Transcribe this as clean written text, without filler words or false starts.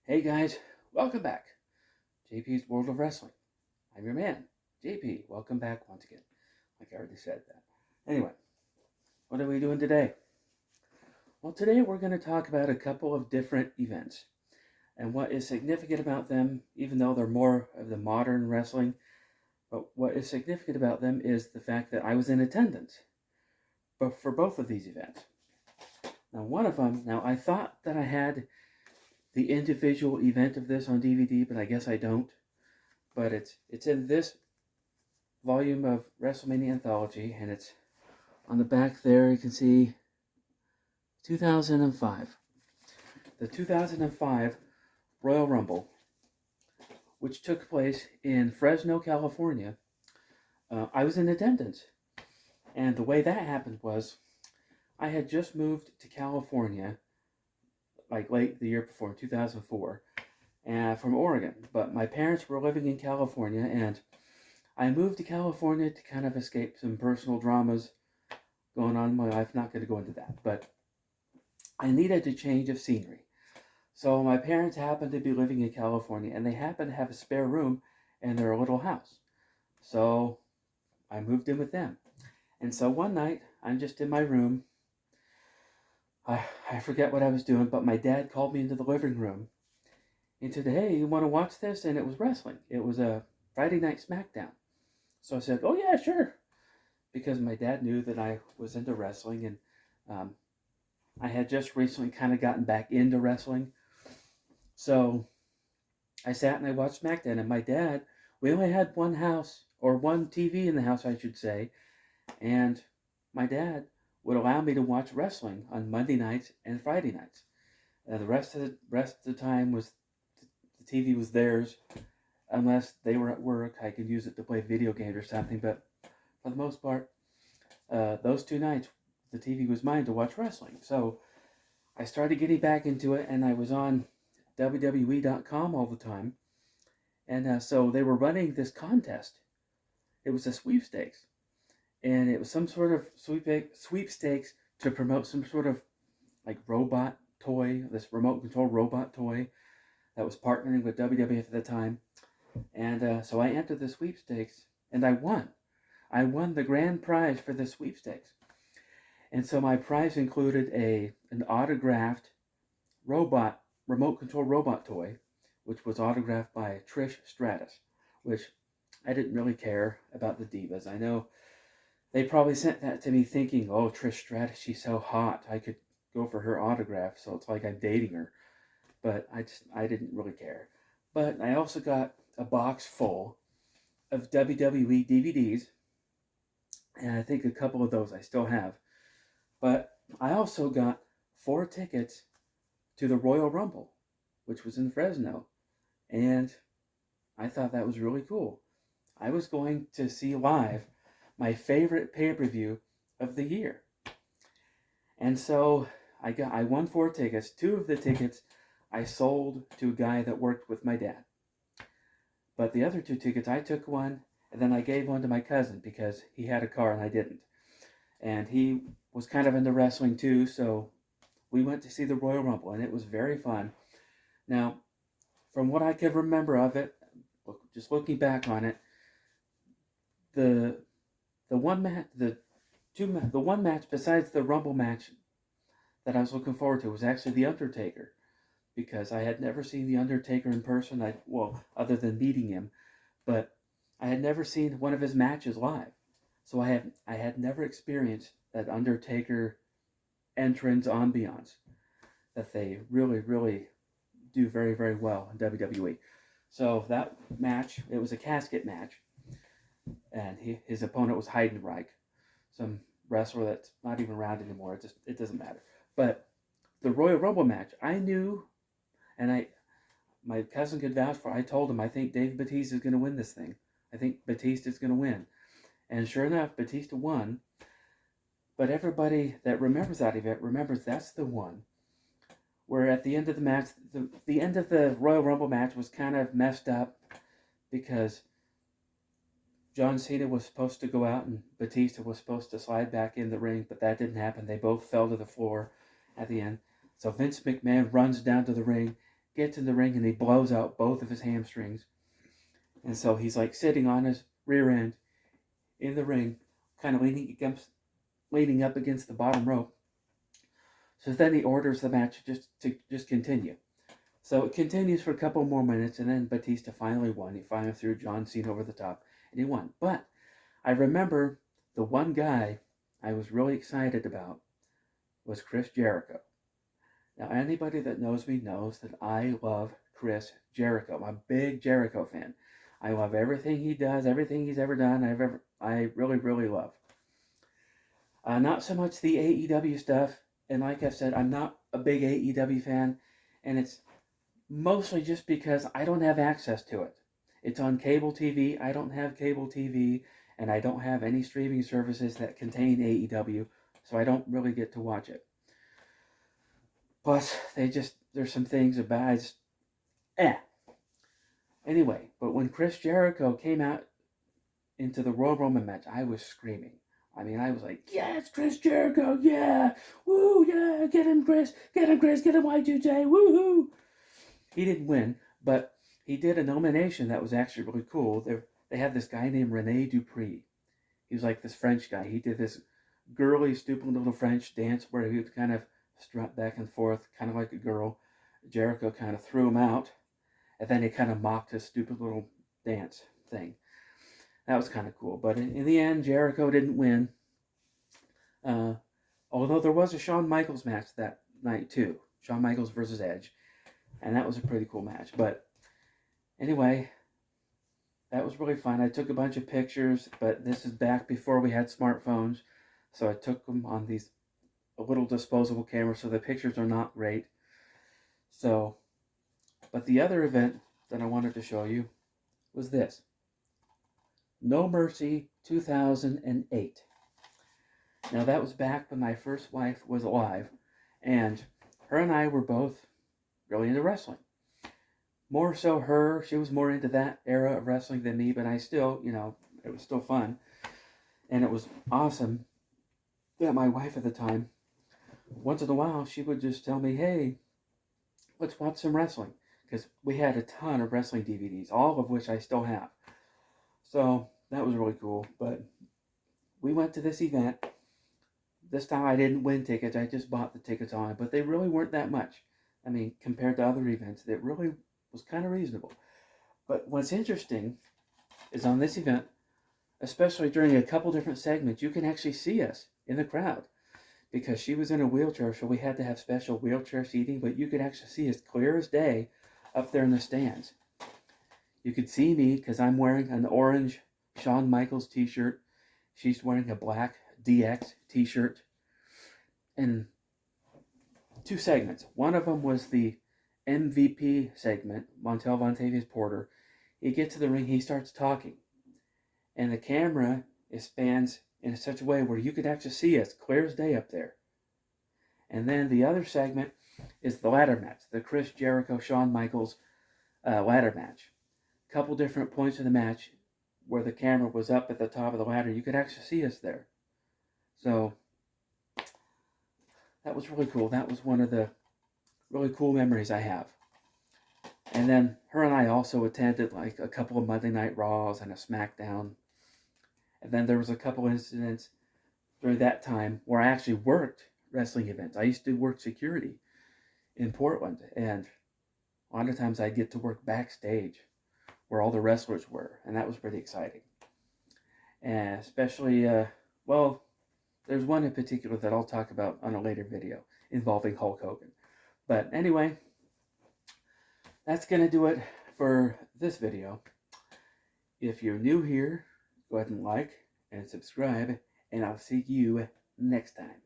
Hey guys, welcome back. J.P.'s World of Wrestling. I'm your man, J.P. Welcome back once again. Like I already said that. Anyway, what are we doing today? Well, today we're going to talk about a couple of different events and what is significant about them, even though they're more of the modern wrestling. But what is significant about them is the fact that I was in attendance but for both of these events. Now, one of them, I thought that I had the individual event of this on DVD, but I guess I don't. But it's in this volume of WrestleMania Anthology, and it's on the back there. You can see 2005. The 2005 Royal Rumble, which took place in Fresno, California. I was in attendance, and the way that happened was I had just moved to California, like late the year before, 2004, and from Oregon. But my parents were living in California, and I moved to California to kind of escape some personal dramas going on in my life. Not going to go into that, but I needed a change of scenery. So my parents happened to be living in California, and they happened to have a spare room in their little house. So I moved in with them. And so one night, I'm just in my room. I forget what I was doing, but my dad called me into the living room and said, "Hey, you want to watch this?" And it was wrestling. It was a Friday Night SmackDown. So I said, "Oh yeah, sure," because my dad knew that I was into wrestling, and um, I had just recently kind of gotten back into wrestling. So I sat and I watched SmackDown, and my dad, we only had one house, or one TV in the house, I should say, and my dad would allow me to watch wrestling on Monday nights and Friday nights. The rest of the time was the TV was theirs, unless they were at work. I could use it to play video games or something, but for the most part, those 2 nights, the TV was mine to watch wrestling. So I started getting back into it, and I was on WWE.com all the time. And so they were running this contest. It was a sweepstakes. And it was some sort of sweepstakes to promote some sort of like robot toy, this remote control robot toy that was partnering with WWF at the time. And so I entered the sweepstakes, and I won. I won the grand prize for the sweepstakes. And so my prize included an autographed remote control robot toy, which was autographed by Trish Stratus, which I didn't really care about the divas. I know they probably sent that to me thinking, "Oh, Trish Stratus, she's so hot. I could go for her autograph, so it's like I'm dating her." But I didn't really care. But I also got a box full of WWE DVDs, and I think a couple of those I still have. But I also got 4 tickets to the Royal Rumble, which was in Fresno, and I thought that was really cool. I was going to see live my favorite pay-per-view of the year. And so I won 4 tickets. 2 of the tickets I sold to a guy that worked with my dad. But the other 2 tickets, I took one, and then I gave one to my cousin because he had a car and I didn't. And he was kind of into wrestling too, so we went to see the Royal Rumble, and it was very fun. Now, from what I can remember of it, just looking back on it, the the one match, the one match besides the Rumble match that I was looking forward to was actually the Undertaker, because I had never seen the Undertaker in person. Other than meeting him, but I had never seen one of his matches live, so I had never experienced that Undertaker entrance ambiance that they really do very very well in WWE. So that match, it was a casket match, and his opponent was Heidenreich, some wrestler that's not even around anymore. It doesn't matter. But the Royal Rumble match, I knew, and my cousin could vouch for. I told him I think Dave Batista is going to win this thing. I think Batista is going to win, and sure enough, Batista won. But everybody that remembers that event remembers that's the one where at the end of the match, the end of the Royal Rumble match was kind of messed up because John Cena was supposed to go out and Batista was supposed to slide back in the ring, but that didn't happen. They both fell to the floor at the end. So Vince McMahon runs down to the ring, gets in the ring and he blows out both of his hamstrings. And so he's like sitting on his rear end in the ring, kind of leaning up against the bottom rope. So then he orders the match to continue. So it continues for a couple more minutes, and then Batista finally won. He finally threw John Cena over the top, and he won. But I remember the one guy I was really excited about was Chris Jericho. Now, anybody that knows me knows that I love Chris Jericho. I'm a big Jericho fan. I love everything he does, everything he's ever done. I really, really love. Not so much the AEW stuff, and like I said, I'm not a big AEW fan, and it's mostly just because I don't have access to it. It's on cable TV. I don't have cable TV, and I don't have any streaming services that contain AEW, so I don't really get to watch it. Plus, there's some things about Anyway, but when Chris Jericho came out into the Royal Rumble match, I was screaming. I mean, I was like, yes, Chris Jericho, yeah, woo, yeah, get him, Chris, get him, Y2J, woohoo. He didn't win, but he did a nomination that was actually really cool. They had this guy named Rene Dupree. He was like this French guy. He did this girly, stupid little French dance where he would kind of strut back and forth, kind of like a girl. Jericho kind of threw him out, and then he kind of mocked his stupid little dance thing. That was kind of cool. But in the end, Jericho didn't win. Although there was a Shawn Michaels match that night too. Shawn Michaels versus Edge. And that was a pretty cool match. But anyway, that was really fun. I took a bunch of pictures, but this is back before we had smartphones. So I took them on these little disposable cameras, so the pictures are not great. So, but the other event that I wanted to show you was this. No Mercy 2008. Now that was back when my first wife was alive, and her and I were both really into wrestling. More so her, she was more into that era of wrestling than me, but I still, it was still fun. And it was awesome that my wife at the time, once in a while, she would just tell me, hey, let's watch some wrestling. Because we had a ton of wrestling DVDs, all of which I still have. So that was really cool. But we went to this event. This time I didn't win tickets. I just bought the tickets on it. But they really weren't that much. I mean, compared to other events, it really was kind of reasonable. But what's interesting is on this event, especially during a couple different segments, you can actually see us in the crowd. Because she was in a wheelchair, so we had to have special wheelchair seating. But you could actually see us clear as day up there in the stands. You could see me because I'm wearing an orange Shawn Michaels t-shirt. She's wearing a black DX t-shirt. And two segments. One of them was the MVP segment, Montel Vontavious Porter. He gets to the ring, he starts talking. And the camera spans in such a way where you could actually see us clear as day up there. And then the other segment is the ladder match, the Chris Jericho, Shawn Michaels ladder match. A couple different points in the match where the camera was up at the top of the ladder. You could actually see us there. So that was really cool. That was one of the really cool memories I have. And then her and I also attended like a couple of Monday Night Raws and a SmackDown. And then there was a couple incidents during that time where I actually worked wrestling events. I used to work security in Portland, and a lot of times I'd get to work backstage where all the wrestlers were, and that was pretty exciting. And especially, there's one in particular that I'll talk about on a later video involving Hulk Hogan. But anyway, that's going to do it for this video. If you're new here, go ahead and like and subscribe, and I'll see you next time.